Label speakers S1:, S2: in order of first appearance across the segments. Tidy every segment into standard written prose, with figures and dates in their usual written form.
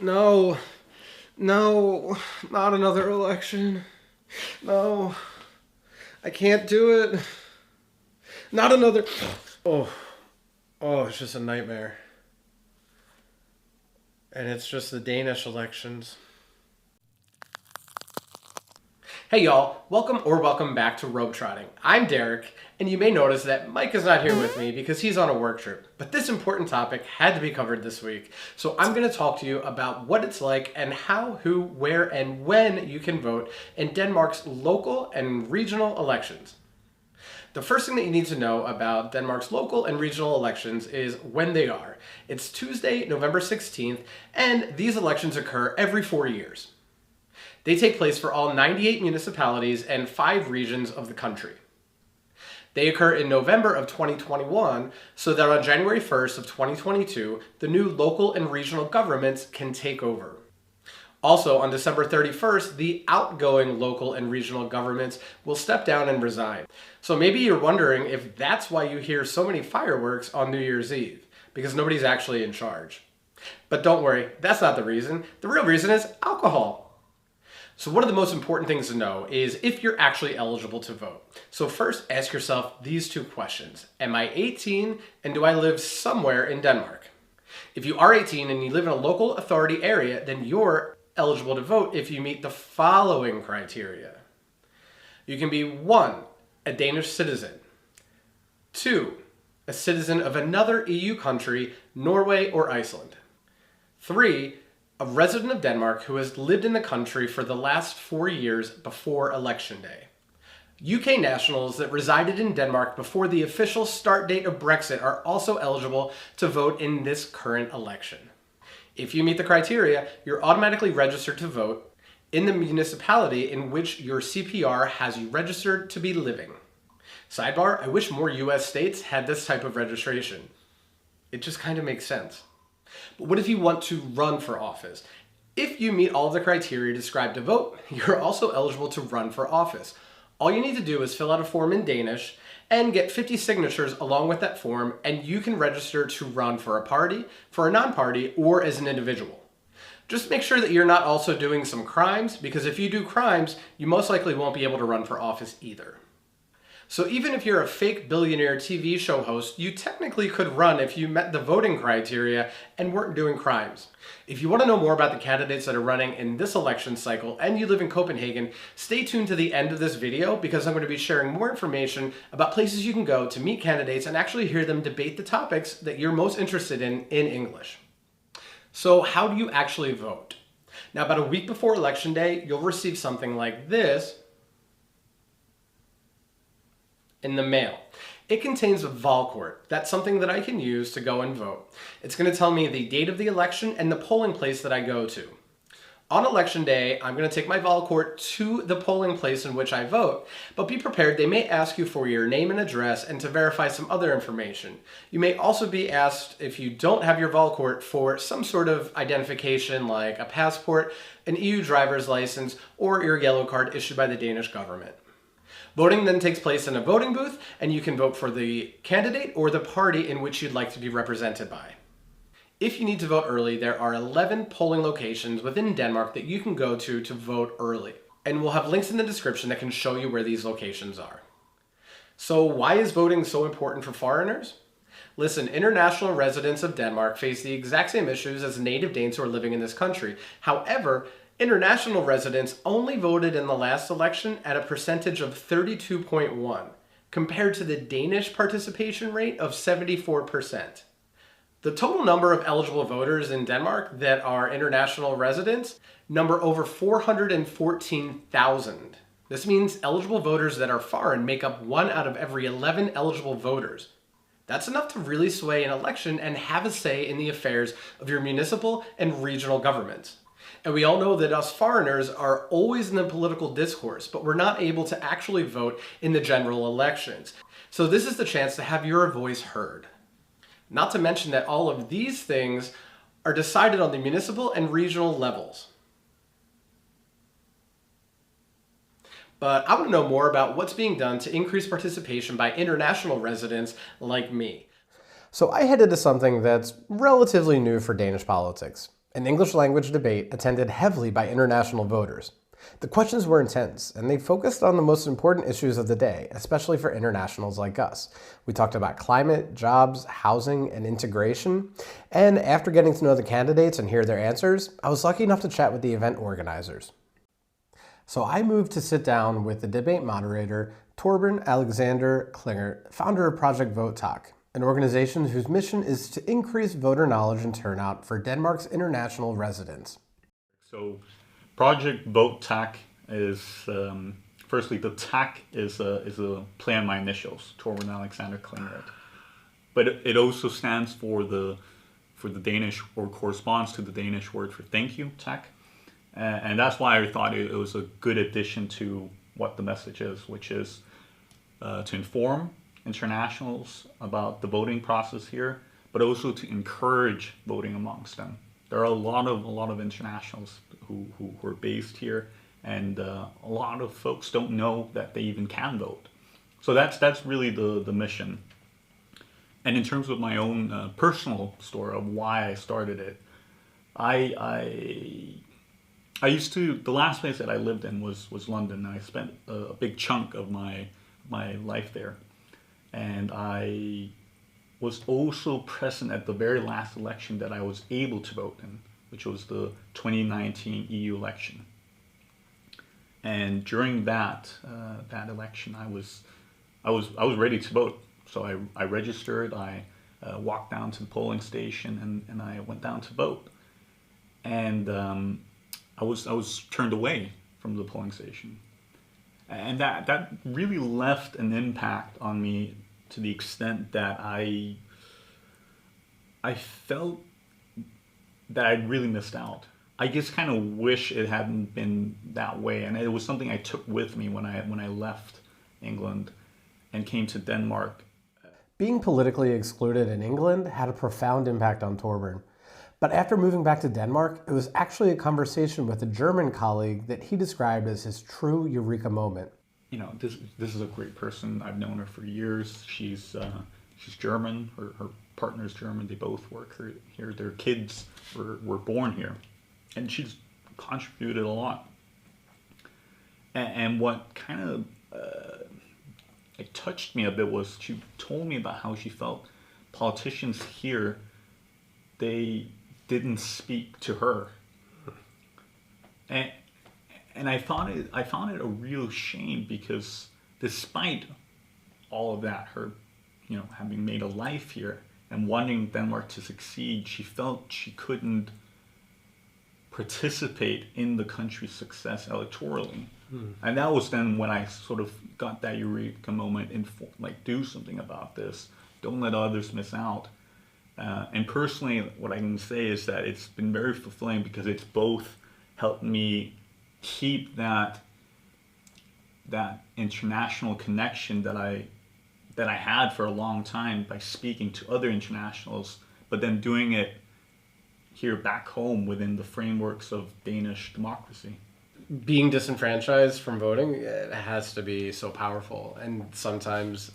S1: No, no, not another election. No, I can't do it. Not another. Oh, it's just a nightmare. And it's just the Danish elections. Hey y'all, welcome back to Robe Trotting. I'm Derek, and you may notice that Mike is not here with me because he's on a work trip. But this important topic had to be covered this week, so I'm going to talk to you about what it's like and how, who, where, and when you can vote in Denmark's local and regional elections. The first thing that you need to know about Denmark's local and regional elections is when they are. It's Tuesday, November 16th, and these elections occur every 4 years. They take place for all 98 municipalities and 5 regions of the country. They occur in November of 2021, so that on January 1st of 2022, the new local and regional governments can take over. Also, on December 31st, the outgoing local and regional governments will step down and resign. So maybe you're wondering if that's why you hear so many fireworks on New Year's Eve, because nobody's actually in charge. But don't worry, that's not the reason. The real reason is alcohol. So one of the most important things to know is if you're actually eligible to vote. So first, ask yourself these 2 questions. Am I 18 and do I live somewhere in Denmark? If you are 18 and you live in a local authority area, then you're eligible to vote if you meet the following criteria. You can be 1, a Danish citizen. 2, a citizen of another EU country, Norway or Iceland. 3, a resident of Denmark who has lived in the country for the last 4 years before Election Day. UK nationals that resided in Denmark before the official start date of Brexit are also eligible to vote in this current election. If you meet the criteria, you're automatically registered to vote in the municipality in which your CPR has you registered to be living. Sidebar, I wish more US states had this type of registration. It just kind of makes sense. But what if you want to run for office? If you meet all of the criteria described to vote, you're also eligible to run for office. All you need to do is fill out a form in Danish and get 50 signatures along with that form, and you can register to run for a party, for a non-party, or as an individual. Just make sure that you're not also doing some crimes, because if you do crimes, you most likely won't be able to run for office either. So even if you're a fake billionaire TV show host, you technically could run if you met the voting criteria and weren't doing crimes. If you want to know more about the candidates that are running in this election cycle and you live in Copenhagen, stay tuned to the end of this video because I'm going to be sharing more information about places you can go to meet candidates and actually hear them debate the topics that you're most interested in English. So how do you actually vote? Now, about a week before Election Day, you'll receive something like this in the mail. It contains a Valkort. That's something that I can use to go and vote. It's going to tell me the date of the election and the polling place that I go to. On Election Day, I'm going to take my Valkort to the polling place in which I vote, but be prepared, they may ask you for your name and address and to verify some other information. You may also be asked, if you don't have your Valkort, for some sort of identification like a passport, an EU driver's license, or your yellow card issued by the Danish government. Voting then takes place in a voting booth, and you can vote for the candidate or the party in which you'd like to be represented by. If you need to vote early, there are 11 polling locations within Denmark that you can go to vote early. And we'll have links in the description that can show you where these locations are. So why is voting so important for foreigners? Listen, international residents of Denmark face the exact same issues as native Danes who are living in this country. However, international residents only voted in the last election at a percentage of 32.1, compared to the Danish participation rate of 74%. The total number of eligible voters in Denmark that are international residents number over 414,000. This means eligible voters that are foreign make up 1 out of every 11 eligible voters. That's enough to really sway an election and have a say in the affairs of your municipal and regional governments. And we all know that us foreigners are always in the political discourse, but we're not able to actually vote in the general elections. So this is the chance to have your voice heard. Not to mention that all of these things are decided on the municipal and regional levels. But I want to know more about what's being done to increase participation by international residents like me. So I headed to something that's relatively new for Danish politics. An English language debate attended heavily by international voters. The questions were intense, and they focused on the most important issues of the day, especially for internationals like us. We talked about climate, jobs, housing, and integration. And after getting to know the candidates and hear their answers, I was lucky enough to chat with the event organizers. So I moved to sit down with the debate moderator, Thorbern Alexander Klingert, founder of Project Vote Talk, an organization whose mission is to increase voter knowledge and turnout for Denmark's international residents.
S2: So Project Vote TAC is, firstly, the TAC is a play on my initials, Thorbern Alexander Klingert. But it also stands for the Danish, or corresponds to the Danish word for thank you, TAC. And that's why I thought it was a good addition to what the message is, which is to inform internationals about the voting process here, but also to encourage voting amongst them. There are a lot of internationals who are based here, and a lot of folks don't know that they even can vote. So that's really the mission. And in terms of my own personal story of why I started it, I used to, the last place that I lived in was London, and I spent a big chunk of my life there. And I was also present at the very last election that I was able to vote in, which was the 2019 EU election. And during that election, I was ready to vote. So I registered, I walked down to the polling station, and I went down to vote. And I was turned away from the polling station. And that really left an impact on me to the extent that I felt that I'd really missed out. I just kind of wish it hadn't been that way, and it was something I took with me when I left England and came to Denmark.
S1: Being politically excluded in England had a profound impact on Thorbern. But after moving back to Denmark, it was actually a conversation with a German colleague that he described as his true eureka moment.
S2: You know, this is a great person. I've known her for years. She's German. Her partner's German. They both work here. Their kids were born here, and she's contributed a lot. And what kind of it touched me a bit was she told me about how she felt politicians here, they didn't speak to her, and I found it a real shame, because despite all of that, her, you know, having made a life here and wanting Denmark to succeed, she felt she couldn't participate in the country's success electorally. And that was then when I sort of got that eureka moment and like, do something about this. Don't let others miss out. And personally, what I can say is that it's been very fulfilling, because it's both helped me keep that international connection that I had for a long time by speaking to other internationals, but then doing it here back home within the frameworks of Danish democracy.
S1: Being disenfranchised from voting, it has to be so powerful, and sometimes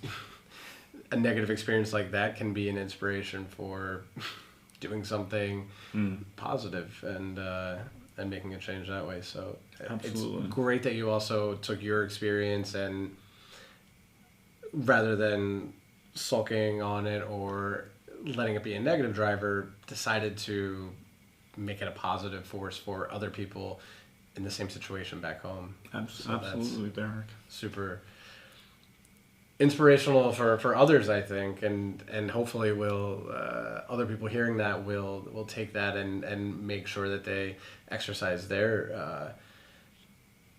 S1: a negative experience like that can be an inspiration for doing something positive and making a change that way. So
S2: Absolutely.
S1: It's great that you also took your experience, and rather than sulking on it or letting it be a negative driver, decided to make it a positive force for other people in the same situation back home.
S2: Absolutely, Derek.
S1: Super inspirational for others, I think, and hopefully will other people hearing that will take that and make sure that they exercise their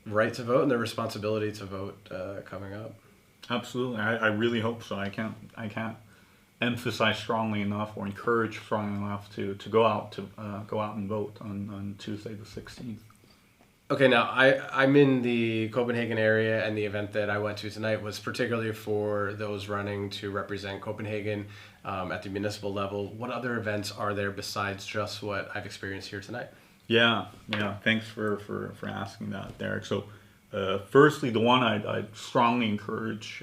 S1: right to vote and their responsibility to vote coming up.
S2: Absolutely, I really hope so. I can't emphasize strongly enough or encourage strongly enough to go out and vote on Tuesday the 16th.
S1: Okay, now I'm in the Copenhagen area, and the event that I went to tonight was particularly for those running to represent Copenhagen at the municipal level. What other events are there besides just what I've experienced here tonight?
S2: Yeah. Thanks for asking that, Derek. So, firstly, the one I'd strongly encourage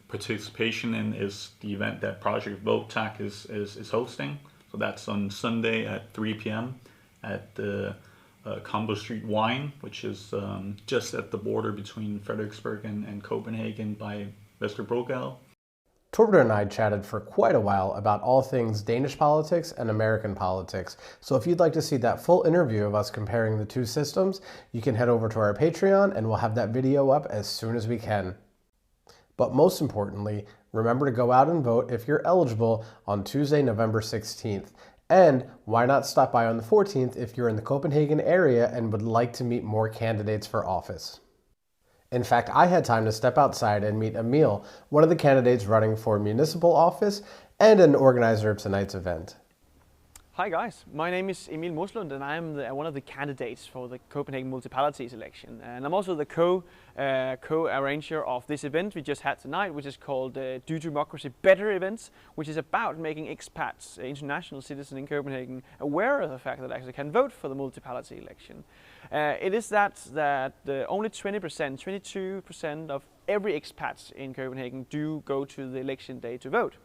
S2: participation in is the event that Project Vote TAC is hosting. So that's on Sunday at 3 p.m. at the Combo Street Wine, which is just at the border between Frederiksberg and Copenhagen by Vesterbro.
S1: Thorbern and I chatted for quite a while about all things Danish politics and American politics, so if you'd like to see that full interview of us comparing the two systems, you can head over to our Patreon and we'll have that video up as soon as we can. But most importantly, remember to go out and vote if you're eligible on Tuesday, November 16th. And why not stop by on the 14th if you're in the Copenhagen area and would like to meet more candidates for office. In fact, I had time to step outside and meet Emil, one of the candidates running for municipal office and an organizer of tonight's event.
S3: Hi guys, my name is Emil Moselund and I'm one of the candidates for the Copenhagen municipalities election. And I'm also the co-arranger of this event we just had tonight, which is called Do Democracy Better Events, which is about making expats, international citizens in Copenhagen, aware of the fact that they actually can vote for the municipality election. It is that only 20%, 22% of every expat in Copenhagen do go to the election day to vote.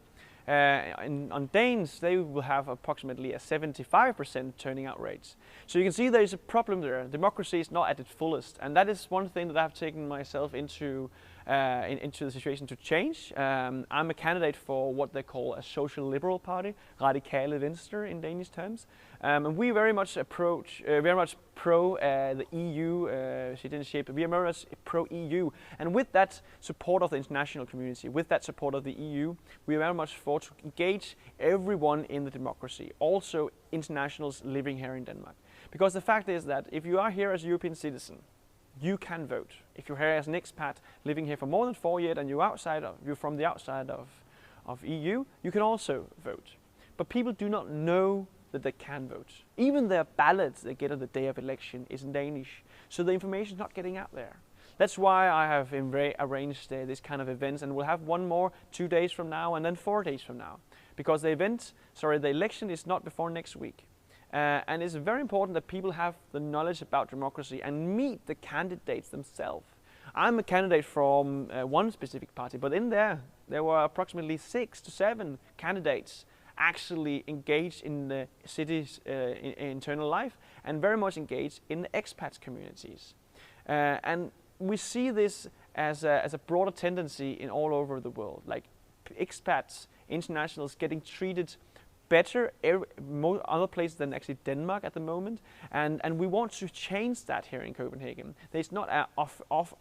S3: On Danes, they will have approximately a 75% turning out rates. So you can see there is a problem there. Democracy is not at its fullest, and that is one thing that I've taken myself into the situation to change. I'm a candidate for what they call a social liberal party, Radikale Venstre in Danish terms, and we very much pro the EU citizenship. We are very much pro EU, and with that support of the international community, with that support of the EU, we are very much for to engage everyone in the democracy, also internationals living here in Denmark. Because the fact is that if you are here as a European citizen, you can vote. If you're here as an expat living here for more than 4 years and you're from the outside of EU, you can also vote. But people do not know that they can vote. Even their ballots they get on the day of election is in Danish, so the information is not getting out there. That's why I have arranged this kind of events, and we'll have one more 2 days from now and then 4 days from now, because the election is not before next week. And it's very important that people have the knowledge about democracy and meet the candidates themselves. I'm a candidate from one specific party, but in there were approximately 6 to 7 candidates actually engaged in the city's internal life and very much engaged in the expats communities. And we see this as a broader tendency in all over the world, like expats, internationals getting treated better other places than actually Denmark at the moment, and we want to change that here in Copenhagen. There's not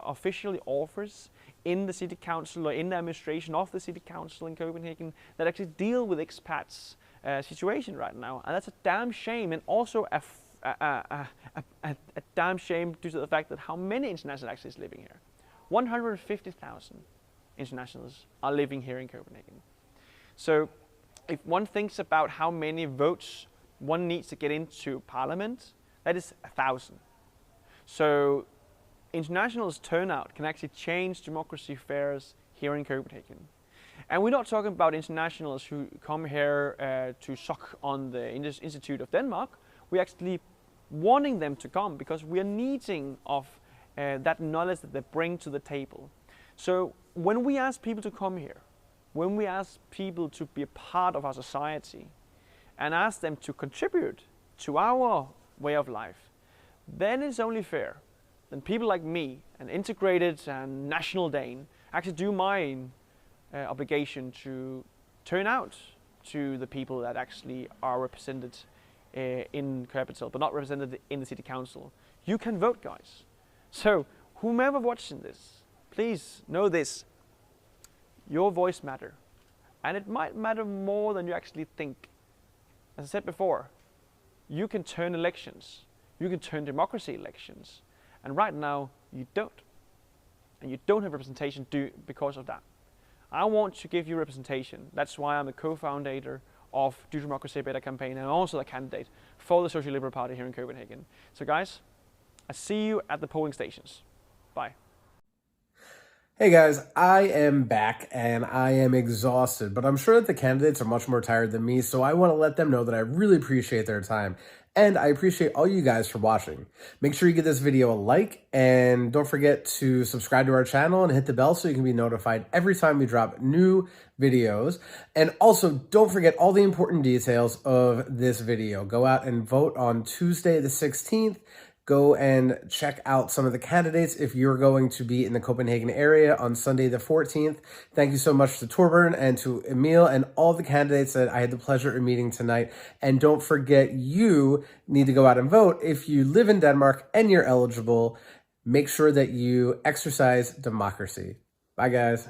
S3: officially offers in the city council or in the administration of the city council in Copenhagen that actually deal with expats situation right now, and that's a damn shame, and also a damn shame due to the fact that how many internationals actually is living here. 150,000 internationals are living here in Copenhagen. So if one thinks about how many votes one needs to get into parliament, that is 1,000. So internationals' turnout can actually change democracy affairs here in Copenhagen. And we're not talking about internationals who come here to suck on the Institute of Denmark. We're actually wanting them to come because we are needing of that knowledge that they bring to the table. So when we ask people to come here, when we ask people to be a part of our society and ask them to contribute to our way of life, then it's only fair that people like me, an integrated and national Dane, actually do my obligation to turn out to the people that actually are represented in capital, but not represented in the city council. You can vote, guys. So whomever watching this, please know this. Your voice matters, and it might matter more than you actually think. As I said before, you can turn elections, you can turn democracy elections, and right now you don't. And you don't have representation because of that. I want to give you representation. That's why I'm a co-founder of Do Democracy Better campaign and also a candidate for the Social Liberal Party here in Copenhagen. So guys, I see you at the polling stations. Bye.
S1: Hey guys, I am back and I am exhausted, but I'm sure that the candidates are much more tired than me, so I want to let them know that I really appreciate their time. And I appreciate all you guys for watching. Make sure you give this video a like, and don't forget to subscribe to our channel and hit the bell so you can be notified every time we drop new videos. And also, don't forget all the important details of this video. Go out and vote on Tuesday the 16th. Go and check out some of the candidates if you're going to be in the Copenhagen area on Sunday the 14th. Thank you so much to Thorbern and to Emil and all the candidates that I had the pleasure of meeting tonight. And don't forget, you need to go out and vote. If you live in Denmark and you're eligible, make sure that you exercise democracy. Bye, guys.